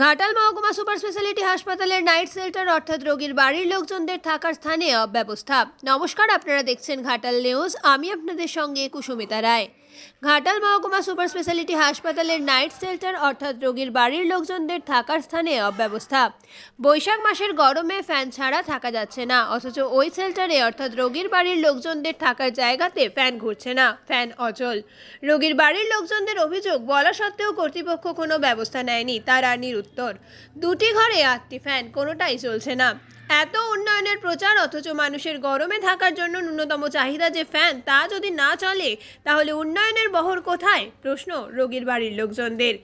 ঘাটাল মহকুমা super speciality হাসপাতালের night shelter অর্থাৎ রোগীর বাড়ির লোকজনদের থাকার স্থানে অব্যবস্থা। নমস্কার, আপনারা দেখছেন ঘাটাল নিউজ। আমি আপনাদের সঙ্গে কুসুমিতা রায়। ঘাটাল মহকুমা সুপার স্পেশালিটি হাসপাতালের নাইট শেল্টার অর্থাৎ রোগীর বাড়ির লোকজনদের থাকার স্থানে অব্যবস্থা। বৈশাখ মাসের গরমে ফ্যান ছাড়া থাকা যাচ্ছে না, অথচ ওই শেল্টারে অর্থাৎ রোগীর বাড়ির লোকজনদের থাকার জায়গাতে ফ্যান ঘুরছে না, ফ্যান অচল। রোগীর বাড়ির লোকজনদের অভিযোগ, বলা সত্ত্বেও কর্তৃপক্ষ কোনো ব্যবস্থা নেয়নি। তারা নিরুত্তর। দুটি ঘরে 8টি ফ্যান, কোনোটাই চলছে না। এত উন্নয়নের প্রচার, অথচ মানুষের গরমে থাকার জন্য ন্যূনতম চাহিদা যে ফ্যান, তা যদি না চলে তাহলে উন্নয়নের বহর কোথায়? প্রশ্ন রোগীর বাড়ির লোকজনদের।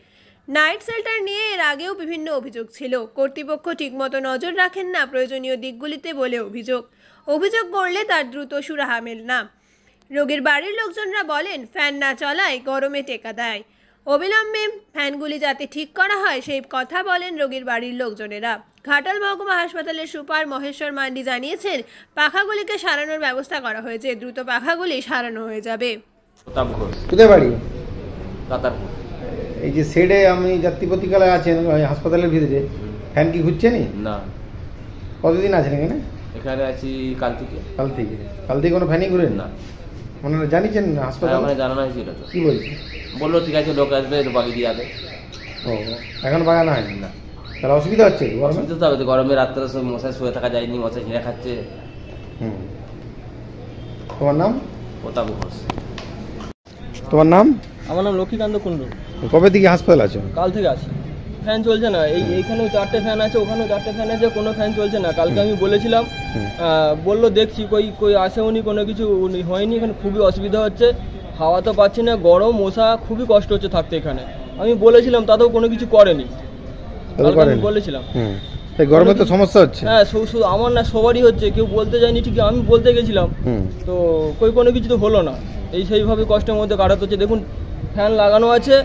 নাইট শেল্টার নিয়ে এর আগেও বিভিন্ন অভিযোগ ছিল। কর্তৃপক্ষ ঠিকমতো নজর রাখেন না প্রয়োজনীয় দিকগুলিতে বলে অভিযোগ করলে তার দ্রুত সুরাহা মেলে না। রোগীর বাড়ির লোকজনরা বলেন, ফ্যান না চলায় গরমে টেকা দেয়। অবিলম্বে ফ্যানগুলি যাতে ঠিক করা হয় সেই কথা বলেন রোগীর বাড়ির লোকজনেরা। ঘাটাল মহকুমা হাসপাতালের সুপার মহেশ্বর মান্ডি জানিয়েছেন, পাখাগুলিকে সারানোর ব্যবস্থা করা হয়েছে, দ্রুত পাখাগুলি সারানো হয়ে যাবে। কোথায় বাড়ি? এই যে শেডে আমি যাত্রীপতিকালে আছেন হাসপাতালের ভিতরে, ফ্যান কি ঘুরছে নি? না। কতদিন আছেন এখানে? এখানে আছি কাল থেকে। কাল থেকে কোনো ফ্যানই ঘুরেন না? মানে জানিয়েছেন হাসপাতাল? মানে জানানো হয়েছিল তো। কি বলছে? বললো ঠিক আছে, লোক আসবে, একটু বাগিয়ে দিয়ে যাবে। ও, এখন বাগানো হয়নি? না। তাহলে অসুবিধা হচ্ছে গরমে? অসুবিধা তো হবে, গরমে রাত্রে মশায় শুয়ে থাকা যায়নি, মশাই হিঁড়ে খাচ্ছে। তোমার নাম? প্রতাপ ঘোষ। তোমার নাম? আমার নাম লক্ষ্মীকান্ত কুণ্ডু। কবে থেকে হাসপাতাল আছো? কাল থেকে আছি। ফ্যান চলছে না, এইখানেও 4টে ফ্যান আছে, ওখানেও 4টে ফ্যান আছে, কোনো ফ্যান চলছে না। কালকে আমি বলেছিলাম, বললো দেখছি, কই আসেওনি, কোনো কিছু হয়নি। এখানে খুবই অসুবিধা হচ্ছে, হাওয়া তো পাচ্ছি না, গরম, মশা, খুবই কষ্ট হচ্ছে থাকতে এখানে। আমি বলেছিলাম, তাতেও কোনো কিছু করেনি। আমি বলেছিলাম গরমে তো সমস্যা হচ্ছে। হ্যাঁ, আমার না, সবারই হচ্ছে, কেউ বলতে যায়নি, ঠিক আমি বলতে গেছিলাম তো কোনো কিছু তো হলো না। সেইভাবে কষ্টের মধ্যে কাটাতে হচ্ছে। দেখুন, ফ্যান লাগানো আছে,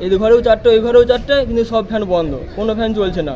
এই ঘরেও 4টে, ওই ঘরেও 4টে, কিন্তু সব ফ্যান বন্ধ, কোনো ফ্যান চলছে না।